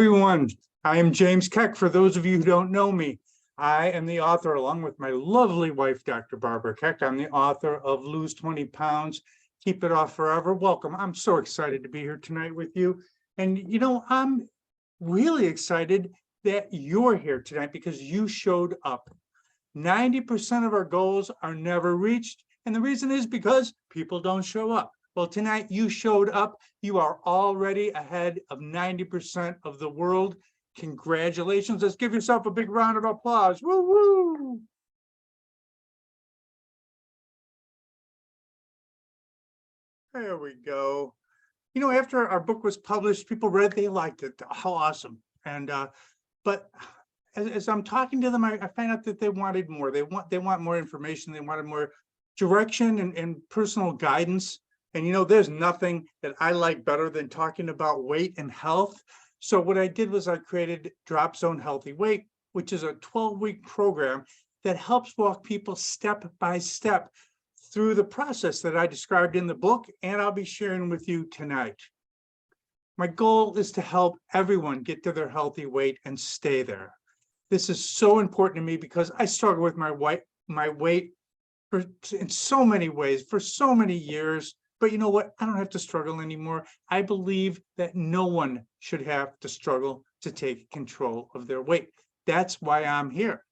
everyone. I am James Keck. For those of you who don't know me, I am the author, along with my lovely wife, Dr. Barbara Keck. I'm the author of Lose 20 Pounds, Keep It Off Forever. Welcome. I'm so excited to be here tonight with you. And, I'm really excited that you're here tonight because you showed up. 90% of our goals are never reached. And the reason is because people don't show up. Well, tonight you showed up. You are already ahead of 90% of the world. Congratulations. Let's give yourself a big round of applause. Woo woo. There we go. After our book was published, people read, they liked it. How awesome. And but as I'm talking to them, I find out that they wanted more. They want more information. They wanted more direction and personal guidance. And there's nothing that I like better than talking about weight and health. So what I did was I created Drop Zone Healthy Weight, which is a 12-week program that helps walk people step by step through the process that I described in the book, and I'll be sharing with you tonight. My goal is to help everyone get to their healthy weight and stay there. This is so important to me because I struggle with my weight in so many ways for so many years. But you know what? I don't have to struggle anymore. I believe that no one should have to struggle to take control of their weight. That's why I'm here.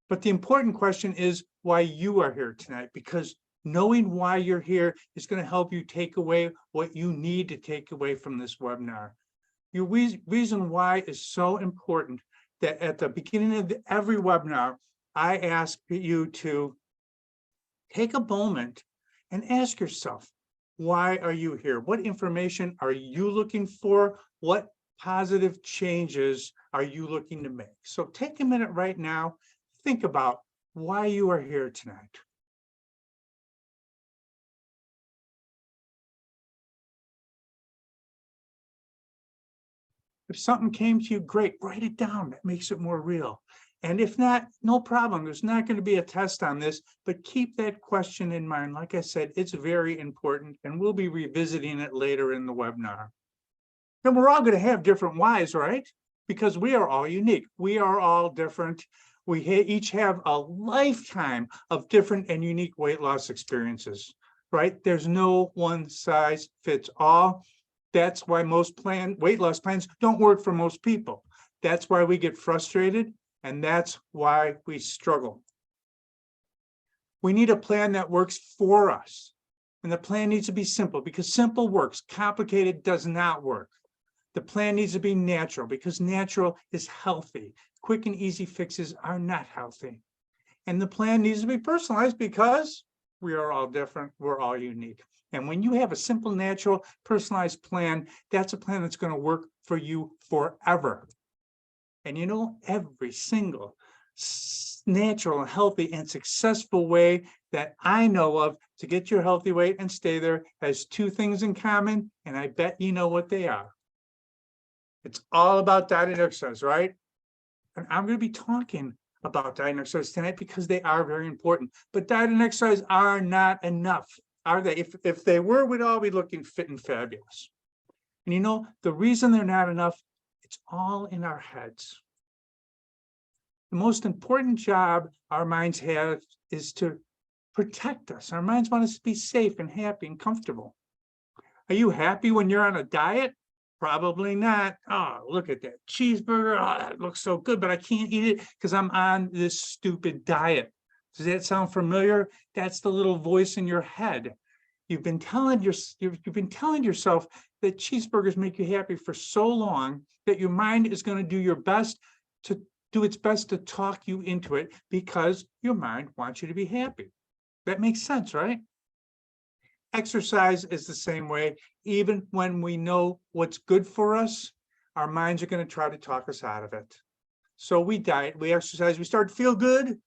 But the important question is why you are here tonight, because knowing why you're here is going to help you take away what you need to take away from this webinar. Your reason why is so important that at the beginning of every webinar, I ask you to take a moment and ask yourself, why are you here? What information are you looking for? What positive changes are you looking to make? So take a minute right now, think about why you are here tonight. If something came to you, great, write it down. That makes it more real. And if not, no problem. There's not going to be a test on this, but keep that question in mind. Like I said, it's very important, and we'll be revisiting it later in the webinar. And we're all going to have different whys, right? Because we are all unique. We are all different. We each have a lifetime of different and unique weight loss experiences, right? There's no one size fits all. That's why most weight loss plans don't work for most people. That's why we get frustrated. And that's why we struggle. We need a plan that works for us. And the plan needs to be simple because simple works. Complicated does not work. The plan needs to be natural because natural is healthy. Quick and easy fixes are not healthy. And the plan needs to be personalized because we are all different. We're all unique. And when you have a simple, natural, personalized plan, that's a plan that's going to work for you forever. And every single natural, healthy, and successful way that I know of to get your healthy weight and stay there has two things in common, and I bet you know what they are. It's all about diet and exercise, right? And I'm going to be talking about diet and exercise tonight because they are very important. But diet and exercise are not enough, are they? If they were, we'd all be looking fit and fabulous. And the reason they're not enough, it's all in our heads. The most important job our minds have is to protect us. Our minds want us to be safe and happy and comfortable. Are you happy when you're on a diet? Probably not. Oh, look at that cheeseburger. Oh, that looks so good, but I can't eat it because I'm on this stupid diet. Does that sound familiar? That's the little voice in your head. You've been telling yourself that cheeseburgers make you happy for so long that your mind is going to do its best to talk you into it because your mind wants you to be happy. That makes sense, right? Exercise is the same way. Even when we know what's good for us, our minds are going to try to talk us out of it. So we diet, we exercise, we start to feel good,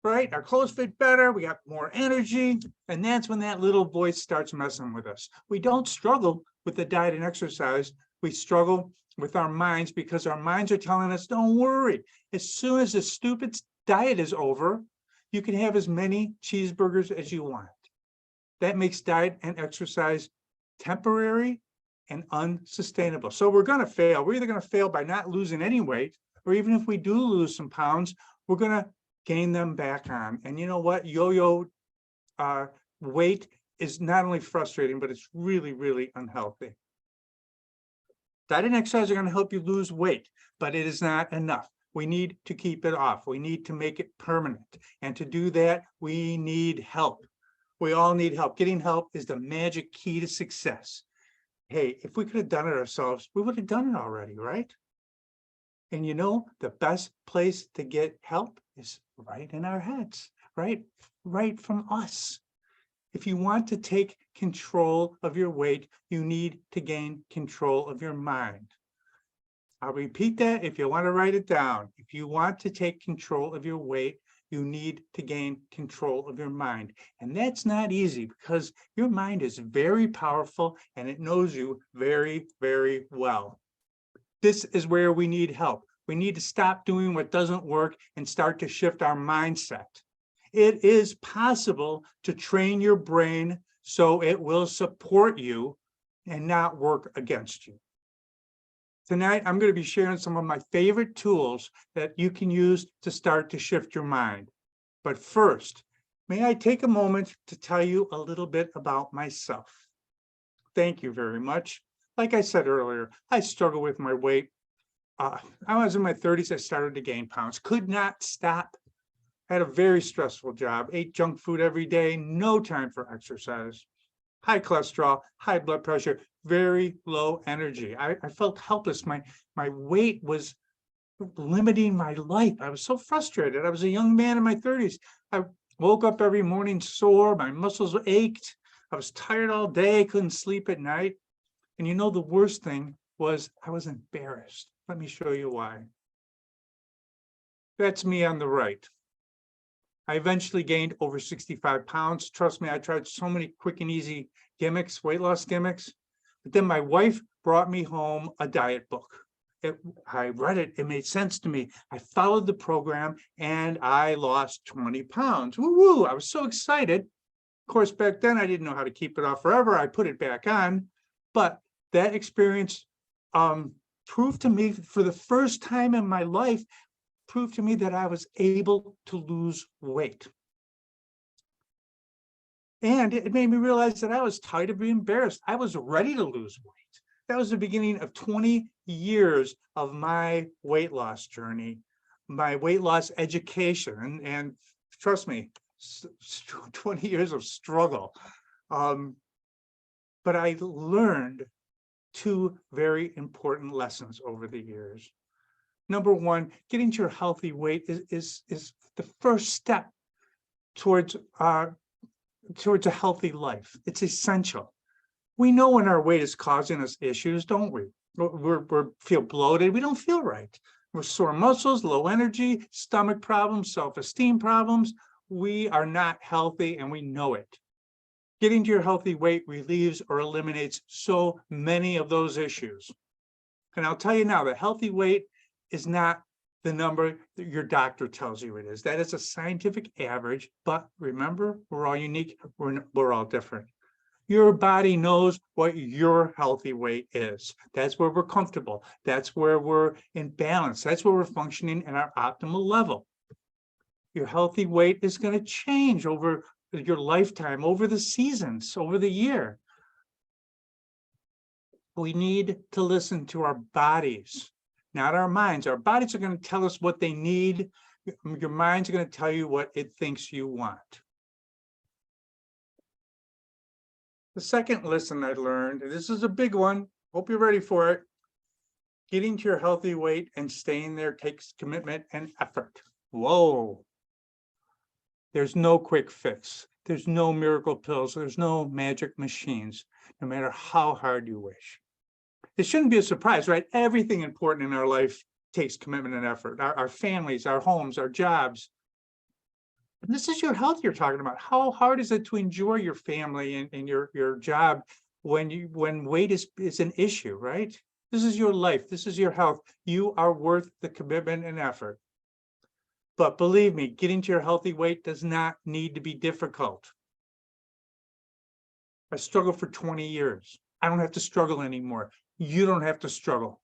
right? Our clothes fit better, we got more energy, and that's when that little voice starts messing with us. We don't struggle with the diet and exercise. We struggle with our minds because our minds are telling us, don't worry. As soon as the stupid diet is over, you can have as many cheeseburgers as you want. That makes diet and exercise temporary and unsustainable. So we're going to fail. We're either going to fail by not losing any weight, or even if we do lose some pounds, we're going to gain them back on. And you know what? Yo-yo weight is not only frustrating, but it's really, really unhealthy. Diet and exercise are going to help you lose weight, but it is not enough. We need to keep it off. We need to make it permanent. And to do that, we need help. We all need help. Getting help is the magic key to success. Hey, if we could have done it ourselves, we would have done it already, right? And you know, the best place to get help is right in our heads, right? Right from us. If you want to take control of your weight, you need to gain control of your mind. I'll repeat that if you want to write it down. If you want to take control of your weight, you need to gain control of your mind. And that's not easy because your mind is very powerful and it knows you very, very well. This is where we need help. We need to stop doing what doesn't work and start to shift our mindset. It is possible to train your brain so it will support you and not work against you. Tonight, I'm going to be sharing some of my favorite tools that you can use to start to shift your mind. But first, may I take a moment to tell you a little bit about myself? Thank you very much. Like I said earlier, I struggle with my weight. I was in my 30s, I started to gain pounds, could not stop. I had a very stressful job, ate junk food every day, no time for exercise, high cholesterol, high blood pressure, very low energy. I felt helpless. My weight was limiting my life. I was so frustrated. I was a young man in my 30s. I woke up every morning sore, my muscles ached. I was tired all day, couldn't sleep at night. And you know, the worst thing was I was embarrassed. Let me show you why. That's me on the right. I eventually gained over 65 pounds. Trust me, I tried so many quick and easy gimmicks, weight loss gimmicks. But then my wife brought me home a diet book. I read it, it made sense to me. I followed the program and I lost 20 pounds. Woo-woo, I was so excited. Of course, back then I didn't know how to keep it off forever. I put it back on, but that experience proved to me for the first time in my life, proved to me that I was able to lose weight. And it made me realize that I was tired of being embarrassed. I was ready to lose weight. That was the beginning of 20 years of my weight loss journey, my weight loss education. And trust me, 20 years of struggle. But I learned two very important lessons over the years. Number one, getting to your healthy weight is the first step towards a healthy life. It's essential. We know when our weight is causing us issues, don't we? We feel bloated. We don't feel right. We're sore muscles, low energy, stomach problems, self-esteem problems. We are not healthy and we know it. Getting to your healthy weight relieves or eliminates so many of those issues. And I'll tell you now, the healthy weight is not the number that your doctor tells you it is. That is a scientific average, but remember, we're all unique, we're all different. Your body knows what your healthy weight is. That's where we're comfortable. That's where we're in balance. That's where we're functioning at our optimal level. Your healthy weight is going to change over your lifetime, over the seasons, over the year. We need to listen to our bodies, not our minds. Our bodies are going to tell us what they need. Your mind's going to tell you what it thinks you want. The second lesson I learned, and this is a big one, hope you're ready for it. Getting to your healthy weight and staying there takes commitment and effort. Whoa. There's no quick fix. There's no miracle pills. There's no magic machines, no matter how hard you wish. It shouldn't be a surprise, right? Everything important in our life takes commitment and effort. Our families, our homes, our jobs. And this is your health you're talking about. How hard is it to enjoy your family and your job when weight is an issue, right? This is your life. This is your health. You are worth the commitment and effort. But believe me, getting to your healthy weight does not need to be difficult. I struggled for 20 years. I don't have to struggle anymore. You don't have to struggle.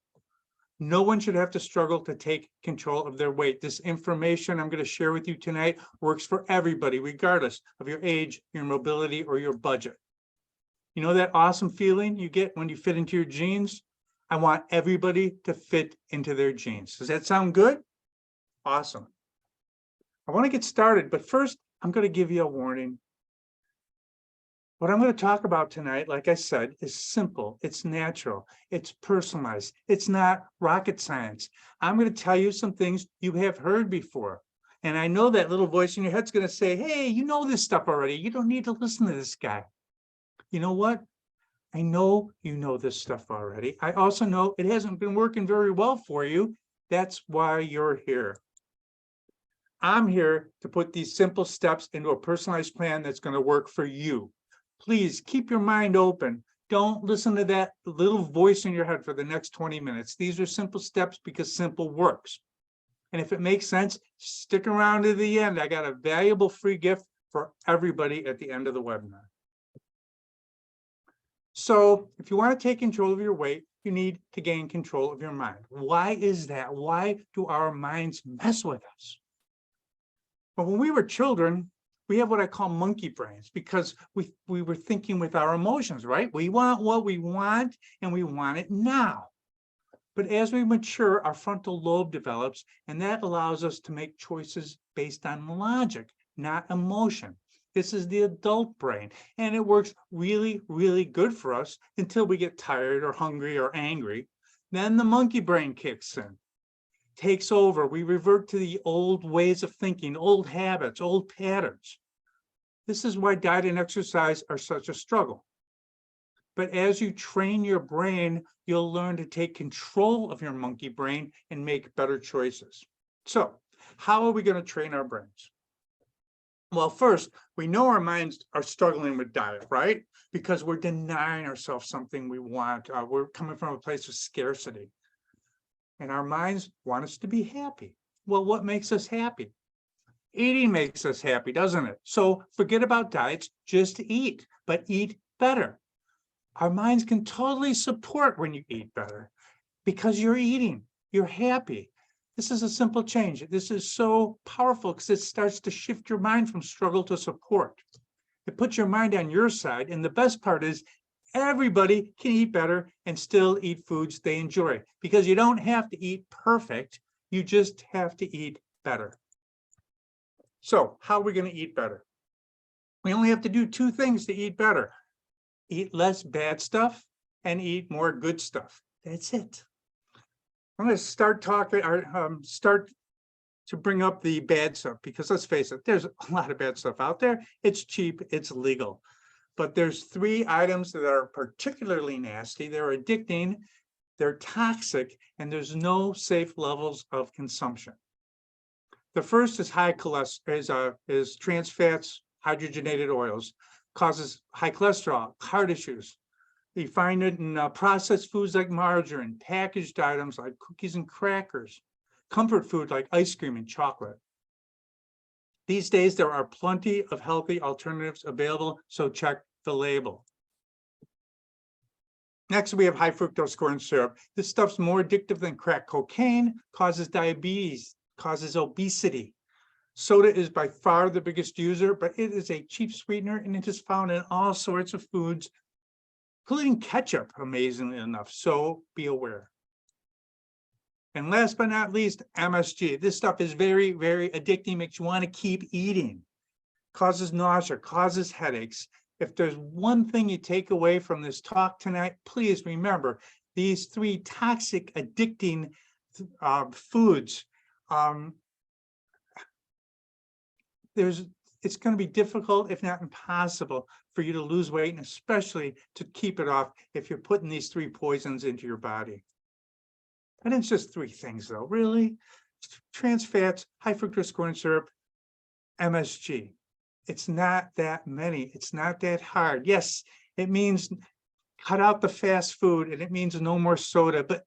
No one should have to struggle to take control of their weight. This information I'm going to share with you tonight works for everybody, regardless of your age, your mobility, or your budget. You know that awesome feeling you get when you fit into your jeans? I want everybody to fit into their jeans. Does that sound good? Awesome. I want to get started, but first, I'm going to give you a warning. What I'm going to talk about tonight, like I said, is simple, it's natural, it's personalized, it's not rocket science. I'm going to tell you some things you have heard before. And I know that little voice in your head's going to say, hey, you know this stuff already. You don't need to listen to this guy. You know what? I know you know this stuff already. I also know it hasn't been working very well for you. That's why you're here. I'm here to put these simple steps into a personalized plan that's going to work for you. Please keep your mind open. Don't listen to that little voice in your head for the next 20 minutes. These are simple steps because simple works. And if it makes sense, stick around to the end. I got a valuable free gift for everybody at the end of the webinar. So if you want to take control of your weight, you need to gain control of your mind. Why is that? Why do our minds mess with us? Well, when we were children, we have what I call monkey brains because we were thinking with our emotions, right? We want what we want and we want it now. But as we mature, our frontal lobe develops, and that allows us to make choices based on logic, not emotion. This is the adult brain, and it works really, really good for us until we get tired or hungry or angry. Then the monkey brain kicks in, takes over. We revert to the old ways of thinking, old habits, old patterns. This is why diet and exercise are such a struggle. But as you train your brain, you'll learn to take control of your monkey brain and make better choices. So, how are we going to train our brains? Well, first, we know our minds are struggling with diet, right? Because we're denying ourselves something we want. We're coming from a place of scarcity. And our minds want us to be happy. Well, what makes us happy? Eating makes us happy, doesn't it? So forget about diets, just eat, but eat better. Our minds can totally support when you eat better because you're eating, you're happy. This is a simple change. This is so powerful because it starts to shift your mind from struggle to support. It puts your mind on your side. And the best part is everybody can eat better and still eat foods they enjoy because you don't have to eat perfect. You just have to eat better. So how are we going to eat better? We only have to do two things to eat better. Eat less bad stuff and eat more good stuff. That's it. I'm going to start talking or start to bring up the bad stuff because let's face it, there's a lot of bad stuff out there. It's cheap, it's legal. But there's three items that are particularly nasty. They're addicting, they're toxic, and there's no safe levels of consumption. The first is high cholesterol, is trans fats, hydrogenated oils, causes high cholesterol, heart issues. You find it in processed foods like margarine, packaged items like cookies and crackers, comfort food like ice cream and chocolate. These days, there are plenty of healthy alternatives available, so check the label. Next, we have high fructose corn syrup. This stuff's more addictive than crack cocaine, causes diabetes, causes obesity. Soda is by far the biggest user, but it is a cheap sweetener and it is found in all sorts of foods, including ketchup, amazingly enough, so be aware. And last but not least, MSG. This stuff is very, very addicting, makes you want to keep eating, causes nausea, causes headaches. If there's one thing you take away from this talk tonight, please remember these three toxic, addicting foods. It's going to be difficult, if not impossible, for you to lose weight, and especially to keep it off if you're putting these three poisons into your body. And it's just three things, though, really. Trans fats, high fructose corn syrup, MSG. It's not that many. It's not that hard. Yes, it means cut out the fast food, and it means no more soda, but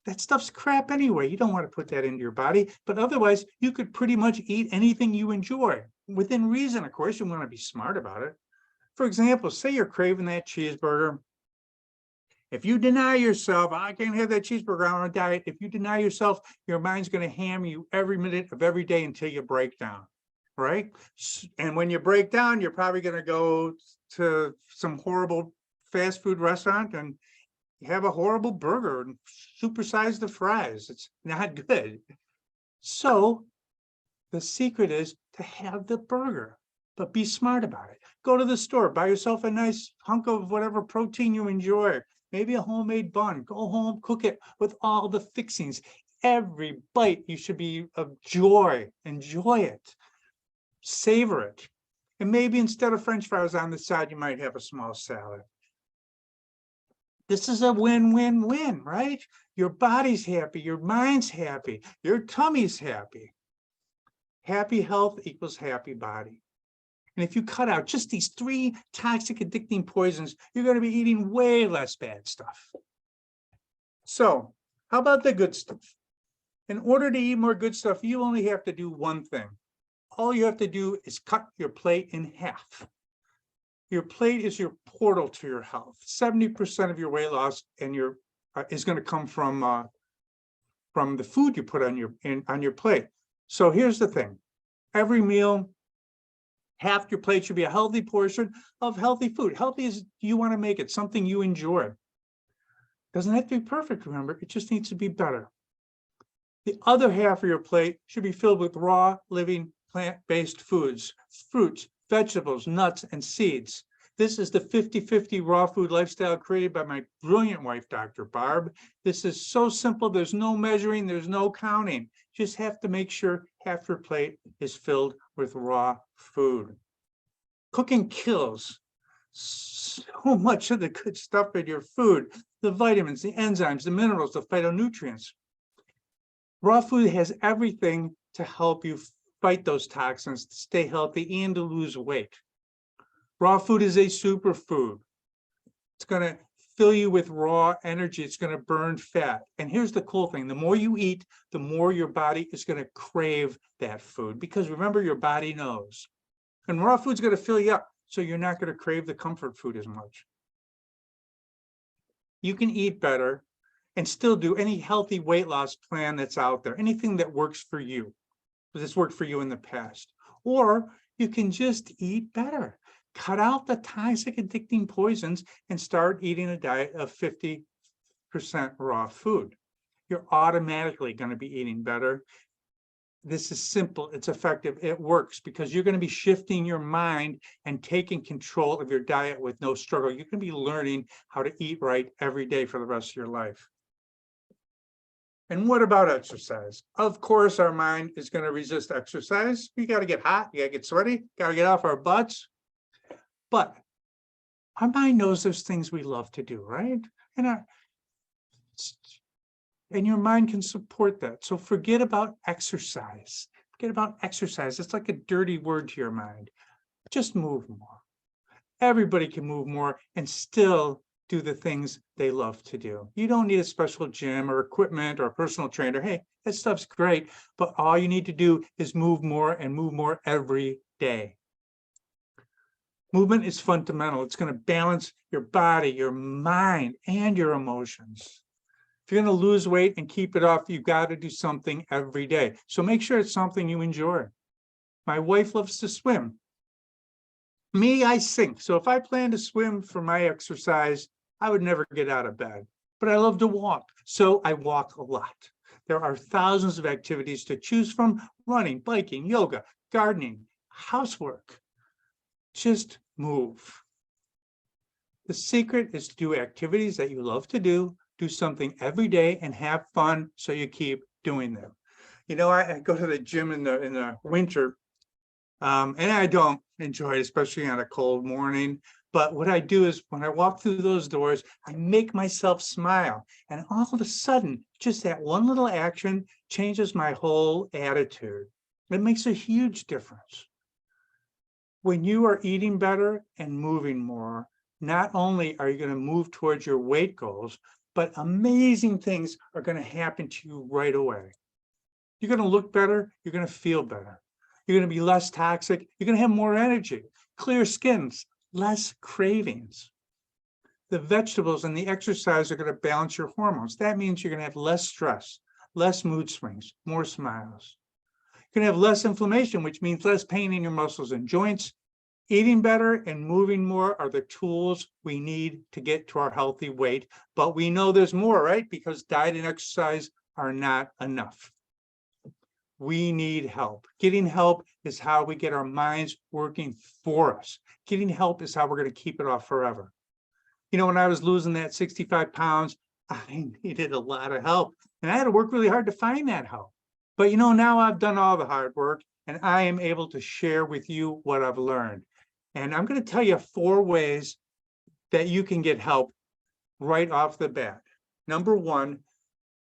that stuff's crap anyway. You don't want to put that into your body, but otherwise you could pretty much eat anything you enjoy within reason. Of course, you want to be smart about it. For example, say you're craving that cheeseburger If you deny yourself, I can't have that cheeseburger on a diet. If you deny yourself, your mind's going to hammer you every minute of every day until you break down, right? And when you break down, you're probably going to go to some horrible fast food restaurant and have a horrible burger and supersize the fries. It's not good. So the secret is to have the burger, but be smart about it. Go to the store, buy yourself a nice hunk of whatever protein you enjoy, maybe a homemade bun. Go home, cook it with all the fixings. Every bite you should be of joy. Enjoy it, savor it. And maybe instead of French fries on the side, you might have a small salad. This is a win-win-win, right? Your body's happy, your mind's happy, your tummy's happy. Happy health equals happy body. And if you cut out just these 3 toxic addicting poisons, you're going to be eating way less bad stuff. So how about the good stuff? In order to eat more good stuff, you only have to do one thing. All you have to do is cut your plate in half. Your plate is your portal to your health. 70% of your weight loss and your is going to come from the food you put on your plate. So here's the thing. Every meal, half your plate should be a healthy portion of healthy food. Healthy as you want to make it, something you enjoy. Doesn't have to be perfect, remember, it just needs to be better. The other half of your plate should be filled with raw, living, plant-based foods, fruits, vegetables, nuts, and seeds. This is the 50-50 raw food lifestyle created by my brilliant wife, Dr. Barb. This is so simple. There's no measuring. There's no counting. Just have to make sure half your plate is filled with raw food. Cooking kills so much of the good stuff in your food, the vitamins, the enzymes, the minerals, the phytonutrients. Raw food has everything to help you fight those toxins, to stay healthy, and to lose weight. Raw food is a superfood. It's going to fill you with raw energy. It's going to burn fat. And here's the cool thing. The more you eat, the more your body is going to crave that food. Because remember, your body knows. And raw food's going to fill you up, so you're not going to crave the comfort food as much. You can eat better and still do any healthy weight loss plan that's out there. Anything that works for you. Because it's worked for you in the past. Or you can just eat better. Cut out the toxic addicting poisons and start eating a diet of 50% raw food. You're automatically going to be eating better. This is simple, it's effective, it works because you're going to be shifting your mind and taking control of your diet with no struggle. You can be learning how to eat right every day for the rest of your life. And what about exercise? Of course, our mind is going to resist exercise. We got to get hot, you got to get sweaty, got to get off our butts. But our mind knows there's things we love to do, right? And your mind can support that. So forget about exercise. Forget about exercise. It's like a dirty word to your mind. Just move more. Everybody can move more and still do the things they love to do. You don't need a special gym or equipment or a personal trainer. Hey, that stuff's great, but all you need to do is move more and move more every day. Movement is fundamental. It's going to balance your body, your mind, and your emotions. If you're going to lose weight and keep it off, you've got to do something every day. So make sure it's something you enjoy. My wife loves to swim. Me, I sink. So if I plan to swim for my exercise, I would never get out of bed. But I love to walk, so I walk a lot. There are thousands of activities to choose from: running, biking, yoga, gardening, housework. Just move. The secret is to do activities that you love to do something every day, and have fun so you keep doing them. You know, I go to the gym in the winter, and I don't enjoy it, especially on a cold morning. But what I do is when I walk through those doors, I make myself smile. And all of a sudden, just that one little action changes my whole attitude. It makes a huge difference. When you are eating better and moving more, not only are you going to move towards your weight goals, but amazing things are going to happen to you right away. You're going to look better. You're going to feel better. You're going to be less toxic. You're going to have more energy, clear skins, less cravings. The vegetables and the exercise are going to balance your hormones. That means you're going to have less stress, less mood swings, more smiles. You're going to have less inflammation, which means less pain in your muscles and joints. Eating better and moving more are the tools we need to get to our healthy weight. But we know there's more, right? Because diet and exercise are not enough. We need help. Getting help is how we get our minds working for us. Getting help is how we're going to keep it off forever. You know, when I was losing that 65 pounds, I needed a lot of help. And I had to work really hard to find that help. But you know, now I've done all the hard work and I am able to share with you what I've learned. And I'm going to tell you 4 ways that you can get help right off the bat. Number 1,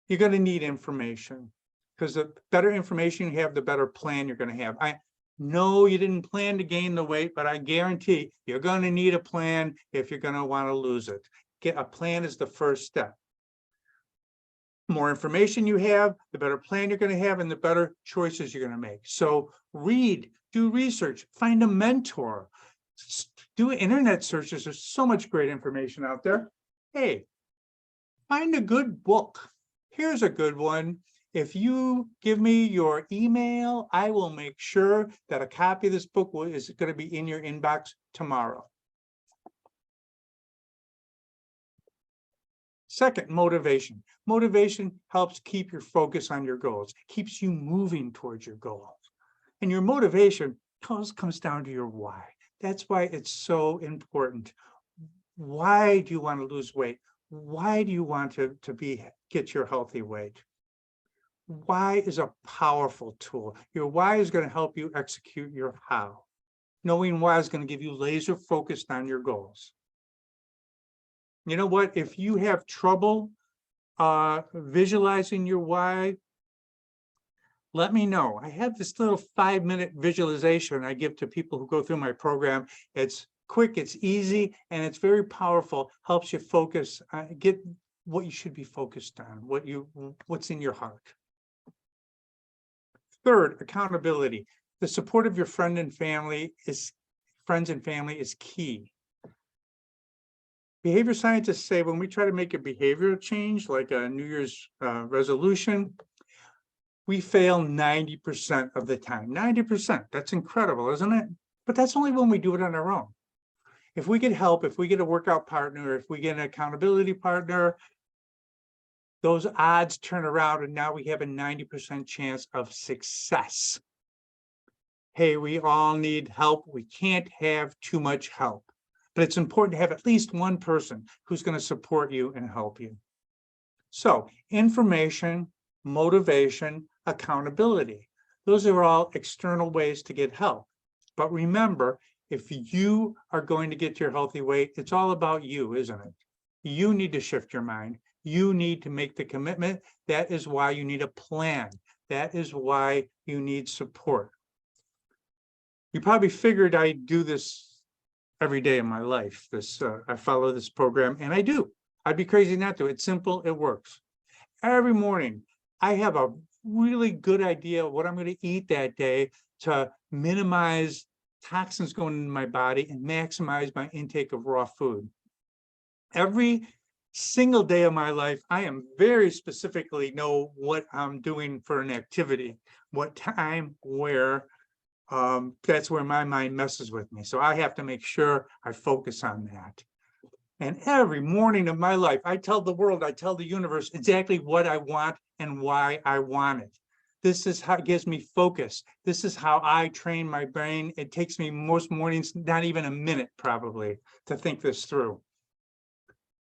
you're going to need information, because the better information you have, the better plan you're going to have. I know you didn't plan to gain the weight, but I guarantee you're going to need a plan if you're going to want to lose it. A plan is the first step. The more information you have, the better plan you're going to have and the better choices you're going to make. So read, do research, find a mentor, do internet searches. There's so much great information out there. Hey, find a good book. Here's a good one. If you give me your email, I will make sure that a copy of this book is going to be in your inbox tomorrow. Second, motivation. Motivation helps keep your focus on your goals, keeps you moving towards your goals. And your motivation comes down to your why. That's why it's so important. Why do you want to lose weight? Why do you want to get your healthy weight? Why is a powerful tool. Your why is going to help you execute your how. Knowing why is going to give you laser focused on your goals. You know what? If you have trouble visualizing your why, let me know. I have this little 5-minute visualization I give to people who go through my program. It's quick, it's easy, and it's very powerful. Helps you focus, get what you should be focused on, what's in your heart. Third, accountability. The support of your friends and family is key. Behavior scientists say when we try to make a behavioral change, like a New Year's resolution, we fail 90% of the time. 90%, that's incredible, isn't it? But that's only when we do it on our own. If we get help, if we get a workout partner, if we get an accountability partner, those odds turn around and now we have a 90% chance of success. Hey, we all need help. We can't have too much help, but it's important to have at least one person who's going to support you and help you. So information, motivation, accountability. Those are all external ways to get help. But remember, if you are going to get your healthy weight, it's all about you, isn't it? You need to shift your mind. You need to make the commitment. That is why you need a plan. That is why you need support. You probably figured I do this every day of my life. I follow this program, and I do. I'd be crazy not to. It's simple. It works. Every morning, I have a really good idea of what I'm going to eat that day to minimize toxins going into my body and maximize my intake of raw food. Every single day of my life, I am very specifically know what I'm doing for an activity, what time, where. That's where my mind messes with me. So I have to make sure I focus on that. And every morning of my life, I tell the world, I tell the universe exactly what I want and why I want it. This is how it gives me focus. This is how I train my brain. It takes me most mornings, not even a minute probably, to think this through.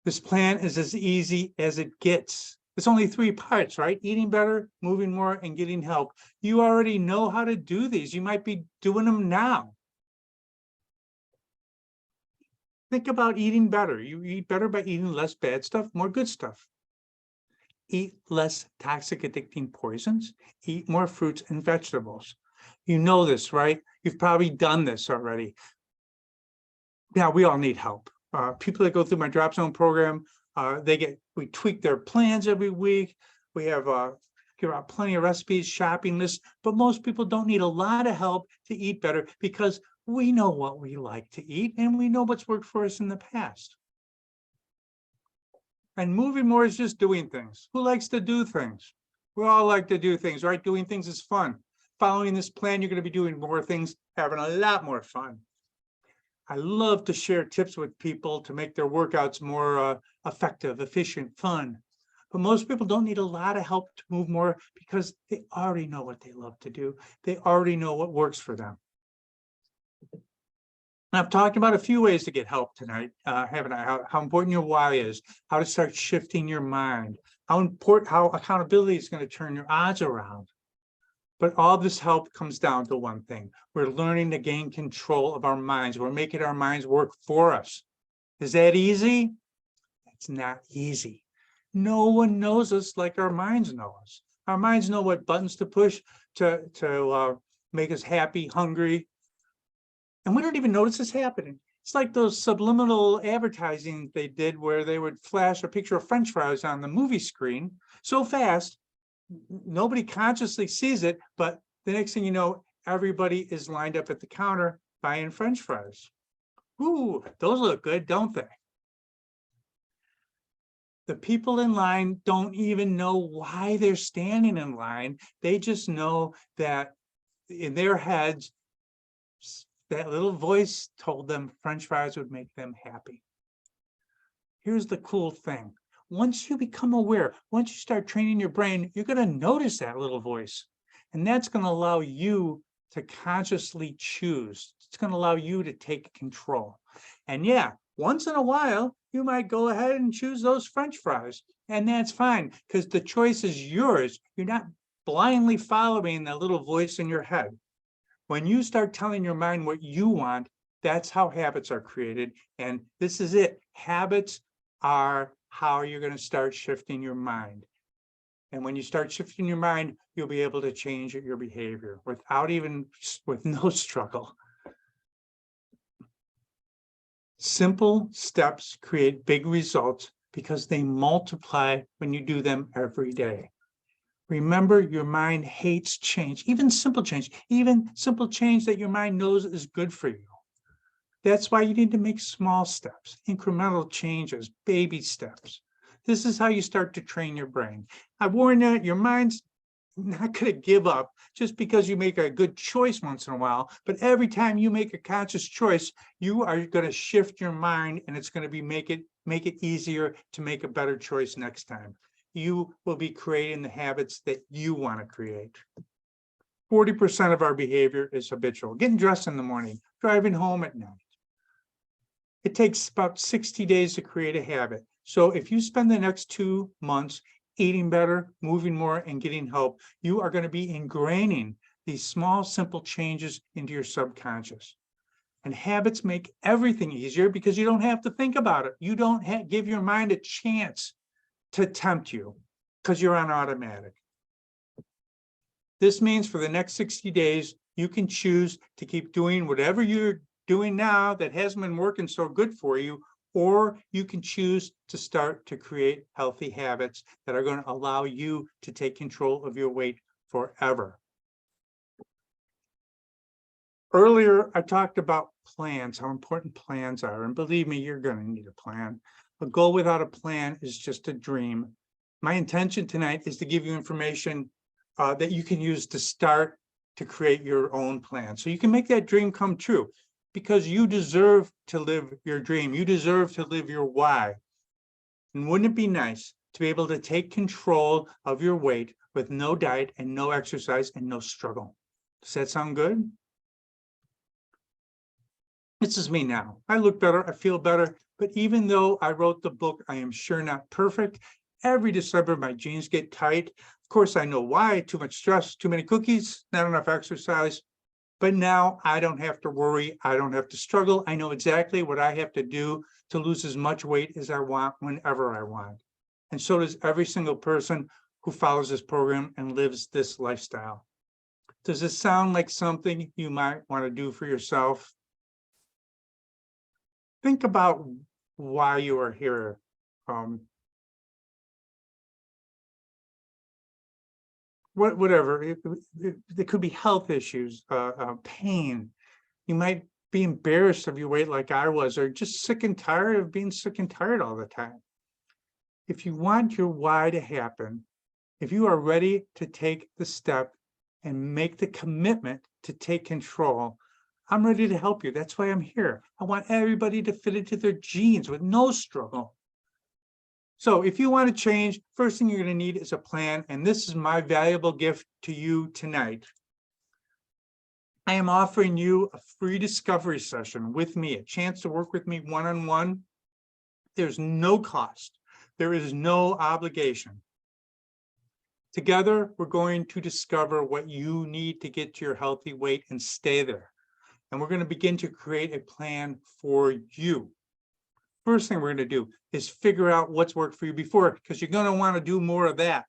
This plan is as easy as it gets. It's only 3 parts, right? Eating better, moving more, and getting help. You already know how to do these. You might be doing them now. Think about eating better. You eat better by eating less bad stuff, more good stuff. Eat less toxic, addicting poisons. Eat more fruits and vegetables. You know this, right? You've probably done this already. Yeah, we all need help. People that go through my Drop Zone program, we tweak their plans every week. We have give out plenty of recipes, shopping lists, but most people don't need a lot of help to eat better because we know what we like to eat and we know what's worked for us in the past. And moving more is just doing things. Who likes to do things? We all like to do things, right? Doing things is fun. Following this plan, you're going to be doing more things, having a lot more fun. I love to share tips with people to make their workouts more effective, efficient, fun. But most people don't need a lot of help to move more because they already know what they love to do. They already know what works for them. I've talked about a few ways to get help tonight, haven't I? How important your why is, how to start shifting your mind, how accountability is going to turn your odds around. But all this help comes down to one thing. We're learning to gain control of our minds. We're making our minds work for us. Is that easy? It's not easy. No one knows us like our minds know us. Our minds know what buttons to push to make us happy, hungry, and we don't even notice it's happening. It's like those subliminal advertising they did where they would flash a picture of French fries on the movie screen so fast, nobody consciously sees it, but the next thing you know, everybody is lined up at the counter buying French fries. Ooh, those look good, don't they? The people in line don't even know why they're standing in line. They just know that in their heads, that little voice told them French fries would make them happy. Here's the cool thing. Once you become aware, once you start training your brain, you're going to notice that little voice. And that's going to allow you to consciously choose. It's going to allow you to take control. And yeah, once in a while, you might go ahead and choose those French fries. And that's fine, because the choice is yours. You're not blindly following that little voice in your head. When you start telling your mind what you want, that's how habits are created. And this is it. Habits are how you're going to start shifting your mind. And when you start shifting your mind, you'll be able to change your behavior with no struggle. Simple steps create big results because they multiply when you do them every day. Remember, your mind hates change, even simple change that your mind knows is good for you. That's why you need to make small steps, incremental changes, baby steps. This is how you start to train your brain. I warn you, your mind's not going to give up just because you make a good choice once in a while, but every time you make a conscious choice, you are going to shift your mind, and it's going to be make it easier to make a better choice next time. You will be creating the habits that you want to create. 40% of our behavior is habitual. Getting dressed in the morning, driving home at night. It takes about 60 days to create a habit. So if you spend the next 2 months eating better, moving more, and getting help, you are going to be ingraining these small, simple changes into your subconscious. And habits make everything easier because you don't have to think about it. You don't give your mind a chance to tempt you because you're on automatic. This means for the next 60 days, you can choose to keep doing whatever you're doing now that hasn't been working so good for you, or you can choose to start to create healthy habits that are going to allow you to take control of your weight forever. Earlier, I talked about plans, how important plans are, and believe me, you're going to need a plan. A goal without a plan is just a dream. My intention tonight is to give you information that you can use to start to create your own plan. So you can make that dream come true because you deserve to live your dream. You deserve to live your why. And wouldn't it be nice to be able to take control of your weight with no diet and no exercise and no struggle? Does that sound good? This is me now. I look better, I feel better, but even though I wrote the book, I am sure not perfect. Every December, my jeans get tight. Of course, I know why. Too much stress, too many cookies, not enough exercise. But now I don't have to worry. I don't have to struggle. I know exactly what I have to do to lose as much weight as I want whenever I want. And so does every single person who follows this program and lives this lifestyle. Does this sound like something you might want to do for yourself? Think about why you are here. Whatever, it could be health issues, pain. You might be embarrassed of your weight like I was, or just sick and tired of being sick and tired all the time. If you want your why to happen, if you are ready to take the step and make the commitment to take control, I'm ready to help you. That's why I'm here. I want everybody to fit into their genes with no struggle. So if you want to change, first thing you're going to need is a plan. And this is my valuable gift to you tonight. I am offering you a free discovery session with me, a chance to work with me one-on-one. There's no cost. There is no obligation. Together, we're going to discover what you need to get to your healthy weight and stay there. And we're going to begin to create a plan for you. First thing we're going to do is figure out what's worked for you before, because you're going to want to do more of that.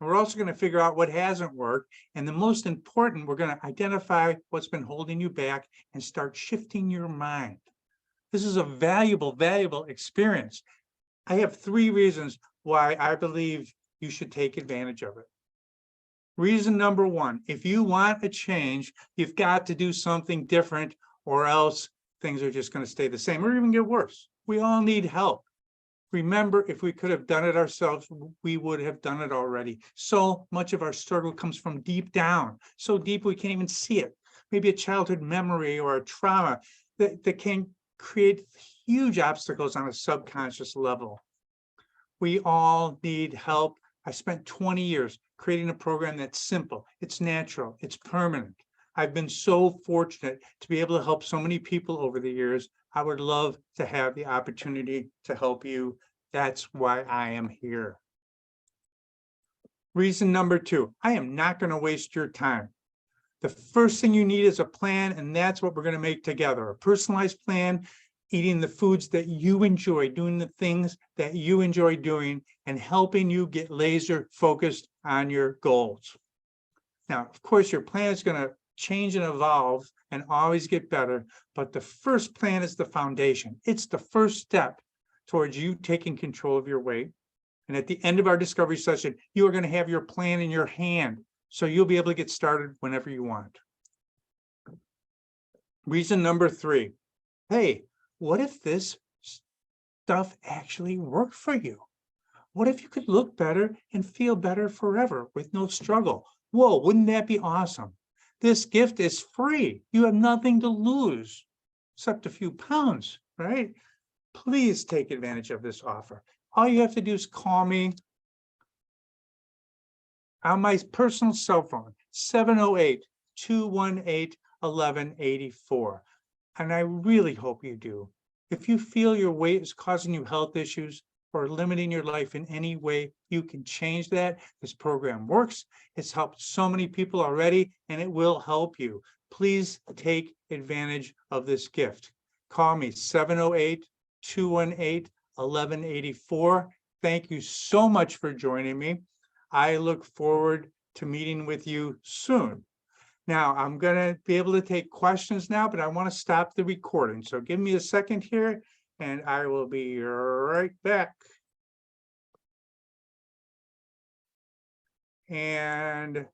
We're also going to figure out what hasn't worked. And the most important, we're going to identify what's been holding you back and start shifting your mind. This is a valuable, valuable experience. I have 3 reasons why I believe you should take advantage of it. Reason number 1, if you want a change, you've got to do something different, or else things are just going to stay the same or even get worse. We all need help. Remember, if we could have done it ourselves, we would have done it already. So much of our struggle comes from deep down, so deep we can't even see it. Maybe a childhood memory or a trauma that can create huge obstacles on a subconscious level. We all need help. I spent 20 years creating a program that's simple, it's natural, it's permanent. I've been so fortunate to be able to help so many people over the years. I would love to have the opportunity to help you. That's why I am here. Reason number 2, I am not going to waste your time. The first thing you need is a plan, and that's what we're going to make together. A personalized plan, eating the foods that you enjoy, doing the things that you enjoy doing, and helping you get laser focused on your goals. Now, of course, your plan is going to change and evolve and always get better, but the first plan is the foundation. It's the first step towards you taking control of your weight. And at the end of our discovery session, you are going to have your plan in your hand, so you'll be able to get started whenever you want. Reason number 3, hey, what if this stuff actually worked for you? What if you could look better and feel better forever with no struggle? Whoa, wouldn't that be awesome? This gift is free. You have nothing to lose except a few pounds, right? Please take advantage of this offer. All you have to do is call me on my personal cell phone, 708-218-1184. And I really hope you do. If you feel your weight is causing you health issues or limiting your life in any way, you can change that. This program works. It's helped so many people already, and it will help you. Please take advantage of this gift. Call me 708-218-1184. Thank you so much for joining me. I look forward to meeting with you soon. Now, I'm going to be able to take questions now, but I want to stop the recording. So give me a second here, and I will be right back. And